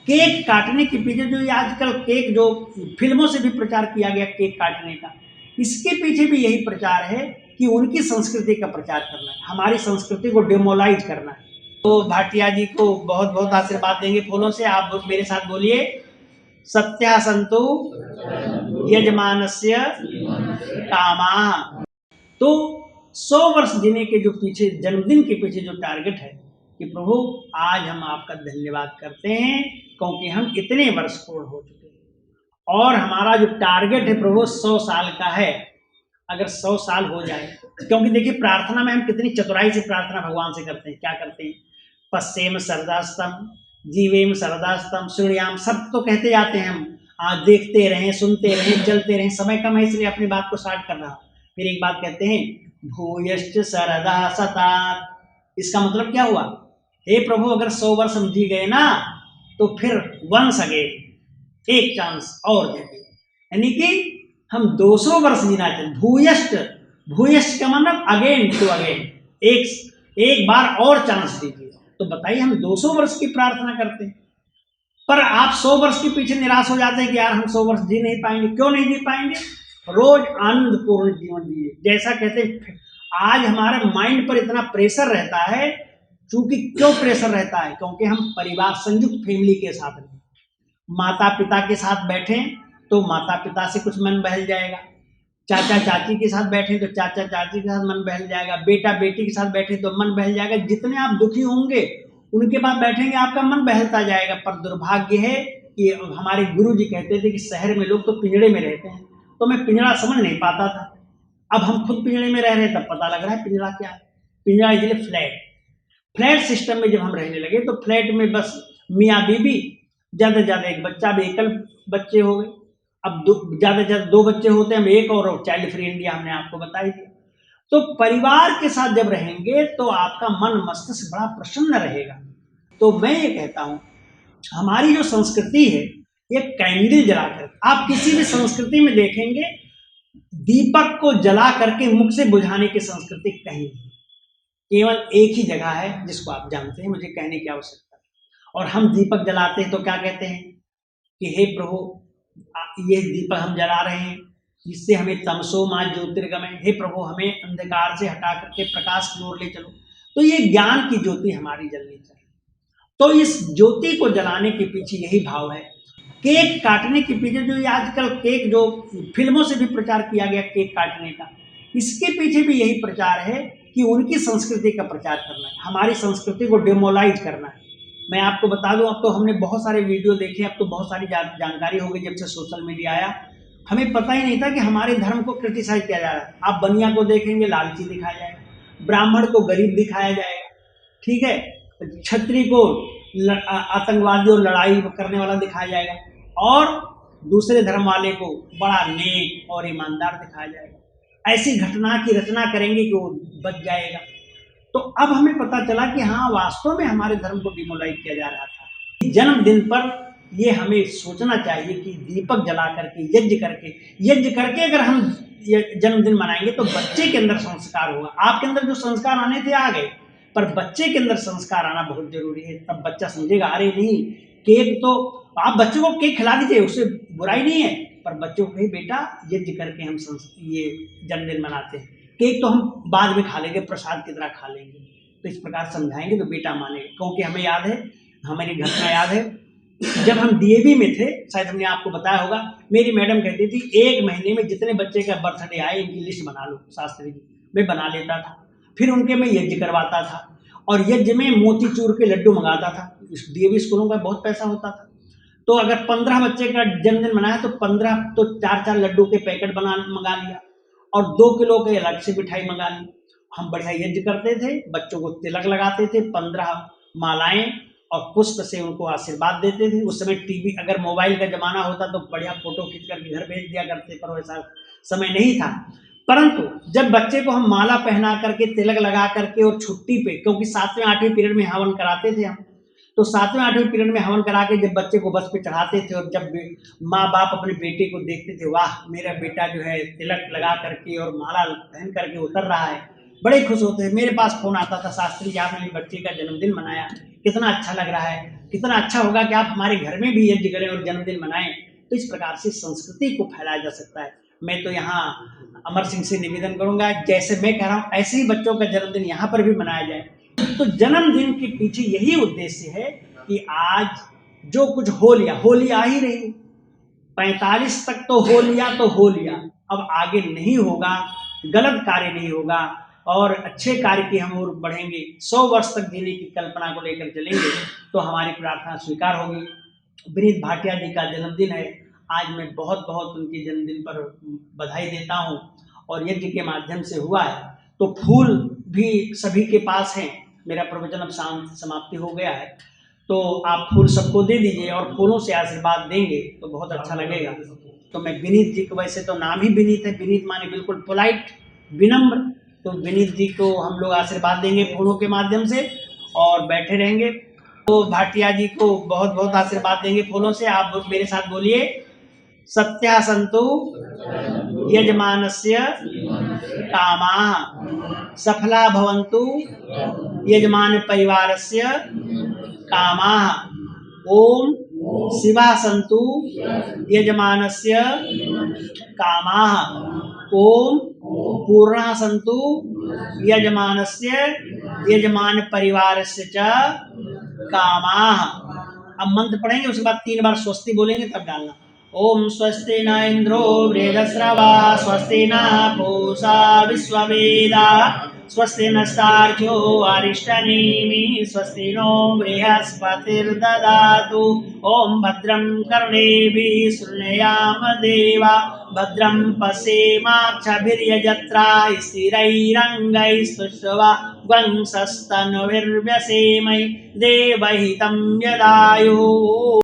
Cake काटने के पीछे जो ये आजकल केक जो फिल्मों से भी प्रचार किया गया केक काटने का, इसके पीछे भी यही प्रचार है कि उनकी संस्कृति का प्रचार करना है, हमारी संस्कृति को डिमोलाइज करना है। तो भाटिया जी को बहुत बहुत आशीर्वाद देंगे फूलों से। आप मेरे साथ बोलिए, सत्या संतु यजमानस्य कामा। तो 100 वर्ष जीने के जो पीछे, जन्मदिन के पीछे जो टारगेट है कि प्रभु आज हम आपका धन्यवाद करते हैं क्योंकि हम इतने वर्ष पूर्ण हो चुके हैं और हमारा जो टारगेट है प्रभु 100 साल का है। अगर 100 साल हो जाए, क्योंकि देखिए प्रार्थना में हम कितनी चतुराई से प्रार्थना भगवान से करते हैं। क्या करते हैं? पश्चेम सरदास्तम, जीवेम सरदास्तम, सूर्याम, सब तो कहते जाते हैं हम। आज देखते रहें, सुनते रहें, चलते रहें। समय कम है इसलिए अपनी बात को स्टार्ट कर रहा। फिर एक बात कहते हैं, भूयश्च सरदा सतात। इसका मतलब क्या हुआ? हे प्रभु अगर 100 वर्ष हम जी गए ना तो फिर वंस अगेन, एक चांस और देंगे, यानी कि हम 200 वर्ष जीना चाहिए। भूयश्च, भूयश्च का मतलब अगेन टू अगेन, एक बार और चांस दीजिए। तो बताइए हम 200 वर्ष की प्रार्थना करते हैं, पर आप 100 वर्ष के पीछे निराश हो जाते हैं कि यार हम 100 वर्ष जी नहीं पाएंगे। क्यों नहीं जी पाएंगे? रोज आनंदपूर्ण जीवन जिए। जैसा कहते हैं, आज हमारे माइंड पर इतना प्रेशर रहता है, क्योंकि क्यों प्रेशर रहता है? क्योंकि हम परिवार, संयुक्त फैमिली के साथ रहें। माता पिता के साथ बैठें तो माता पिता से कुछ मन बहल जाएगा, चाचा चाची के साथ बैठे तो चाचा चाची के साथ मन बहल जाएगा, बेटा बेटी के साथ बैठे तो मन बहल जाएगा। जितने आप दुखी होंगे उनके पास बैठेंगे आपका मन बहलता जाएगा। पर दुर्भाग्य है कि हमारे गुरु जी कहते थे कि शहर में लोग तो पिंजड़े में रहते हैं, तो मैं पिंजड़ा समझ नहीं पाता था। अब हम खुद पिंजड़े में रह रहे हैं तब पता लग रहा है पिंजड़ा क्या है। पिंजड़ा इसलिए फ्लैट सिस्टम में जब हम रहने लगे तो फ्लैट में बस मियाँ बीबी, ज्यादा ज्यादा एक बच्चा, भी एकल बच्चे हो गए। अब ज्यादा ज्यादा 2 बच्चे होते हैं, हम एक और चाइल्ड फ्री इंडिया हमने आपको बता ही दिया। तो परिवार के साथ जब रहेंगे तो आपका मन मस्तिष्क बड़ा प्रसन्न रहेगा। तो मैं ये कहता हूं, हमारी जो संस्कृति है ये कैंडल जलाकर, आप किसी भी संस्कृति में देखेंगे दीपक को जला करके मुख से बुझाने की संस्कृति कहीं नहीं। केवल एक ही जगह है जिसको आप जानते हैं, मुझे कहने की आवश्यकता है। और हम दीपक जलाते हैं तो क्या कहते हैं कि हे प्रभु ये दीपक हम जला रहे हैं, जिससे हमें तमसो मा ज्योतिर्गमय, हे प्रभु हमें अंधकार से हटा करके प्रकाश की ओर ले चलो। तो ये ज्ञान की ज्योति हमारी जलनी चाहिए। तो इस ज्योति को जलाने के पीछे यही भाव है। केक काटने के पीछे जो ये आजकल केक जो फिल्मों से भी प्रचार किया गया केक काटने का, इसके पीछे भी यही प्रचार है कि उनकी संस्कृति का प्रचार करना है, हमारी संस्कृति को डिमोलाइज करना है। मैं आपको बता दूं, अब तो हमने बहुत सारे वीडियो देखे, अब तो बहुत सारी जानकारी हो गई जब से सोशल मीडिया आया। हमें पता ही नहीं था कि हमारे धर्म को क्रिटिसाइज किया जा रहा है। आप बनिया को देखेंगे लालची दिखाया जाएगा, ब्राह्मण को गरीब दिखाया जाएगा, ठीक है, क्षत्रिय को आतंकवादी और लड़ाई करने वाला दिखाया जाएगा, और दूसरे धर्म वाले को बड़ा नेक और ईमानदार दिखाया जाएगा। ऐसी घटना की रचना करेंगे कि वो बच जाएगा। तो अब हमें पता चला कि हाँ वास्तव में हमारे धर्म को डिमोलाइज किया जा रहा था। जन्मदिन पर ये हमें सोचना चाहिए कि दीपक जला करके यज्ञ करके अगर हम जन्मदिन मनाएंगे तो बच्चे के अंदर संस्कार होगा। आपके अंदर जो संस्कार आने थे आ गए, पर बच्चे के अंदर संस्कार आना बहुत जरूरी है। तब बच्चा समझेगा अरे नहीं, केक तो आप बच्चों को केक खिला दीजिए, उससे बुराई नहीं है, पर बच्चों को बेटा यज्ञ करके हम ये जन्मदिन मनाते हैं, केक तो हम बाद में खा लेंगे, प्रसाद की तरह खा लेंगे। तो इस प्रकार समझाएंगे तो बेटा मानेगा। क्योंकि हमें याद है, हमारी घटना याद है, जब हम डीएवी में थे, शायद हमने आपको बताया होगा, मेरी मैडम कहती थी 1 महीने में जितने बच्चे का बर्थडे आए इनकी लिस्ट बना लो शास्त्री जी। मैं बना लेता था, फिर उनके मैं यज्ञ करवाता था, और यज्ञ में मोतीचूर के लड्डू मंगाता था। डीएवी स्कूलों का बहुत पैसा होता था, तो अगर 15 बच्चे का जन्मदिन मनाया तो 15 तो 4-4 लड्डू के पैकेट मंगा लिया, और 2 किलो के अलग से मिठाई मंगा ली। हम बढ़िया यज्ञ करते थे, बच्चों को तिलक लगाते थे, 15 मालाएं और पुष्प से उनको आशीर्वाद देते थे। उस समय टीवी, अगर मोबाइल का जमाना होता तो बढ़िया फोटो खींच करके घर भेज दिया करते, पर वैसा समय नहीं था। परंतु जब बच्चे को हम माला पहना करके, तिलक लगा करके, और छुट्टी पे, क्योंकि 7वें 8वें पीरियड में हवन कराते थे हम, तो 7वें 8वें पीरियड में हवन करा के जब बच्चे को बस पे चढ़ाते थे, और जब माँ बाप अपने बेटे को देखते थे, वाह मेरा बेटा जो है तिलक लगा करके और माला पहन करके उतर रहा है, बड़े खुश होते हैं। मेरे पास फोन आता था, शास्त्री जी आपने बच्चे का जन्मदिन मनाया, कितना अच्छा लग रहा है। कितना अच्छा होगा कि आप हमारे घर में भी यज्ञ करें और जन्मदिन मनाएं। तो इस प्रकार से संस्कृति को फैलाया जा सकता है। मैं तो यहाँ अमर सिंह से निवेदन करूंगा, जैसे मैं कह रहा हूँ ऐसे ही बच्चों का जन्मदिन यहाँ पर भी मनाया जाए। तो जन्मदिन के पीछे यही उद्देश्य है कि आज जो कुछ हो लिया ही रही, 45 तक तो हो लिया, अब आगे नहीं होगा, गलत कार्य नहीं होगा और अच्छे कार्य की हम और बढ़ेंगे, 100 वर्ष तक जीने की कल्पना को लेकर चलेंगे तो हमारी प्रार्थना स्वीकार होगी। विनीत भाटिया जी का जन्मदिन है, आज मैं बहुत बहुत उनके जन्मदिन पर बधाई देता हूँ। और यज्ञ के माध्यम से हुआ है तो फूल भी सभी के पास हैं। मेरा प्रवचन अब समाप्ति हो गया है, तो आप फूल सबको दे दीजिए और फूलों से आशीर्वाद देंगे तो बहुत अच्छा लगेगा। तो मैं विनीत जी को, वैसे तो नाम ही विनीत है, विनीत माने बिल्कुल पोलाइट, विनम्र, तो विनीत जी को हम लोग आशीर्वाद देंगे फूलों के माध्यम से और बैठे रहेंगे। तो भाटिया जी को बहुत बहुत आशीर्वाद देंगे फूलों से। आप मेरे साथ बोलिए, सत्या संतु यजमानस्य कामाः सफला भवन्तु यजमान परिवारस्य कामाः। ओम शिवा संतु यजमानस्य कामाः। ओम पूर्णा संतु यजमानस्य यजमान परिवारस्य च कामाः। अब मंत्र पढ़ेंगे, उसके बाद 3 बार स्वस्ति बोलेंगे तब डालना। ओम स्वस्ति न इंद्रो वृद्धश्रवा स्वस्ति न पूषा विश्ववेदाः स्वस्ति नस्तार्क्ष्यो अरिष्टनेमिः स्वस्ति नो बृहस्पतिर्ददातु। ओम भद्रं कर्णेभिः शृणुयाम देवा भद्रं पश्येमाक्षभिर्यजत्राः स्थिरैरङ्गैस्तुष्टुवागुंसस्तनूभिर्व्यसेमहि देवहितं यदायुः।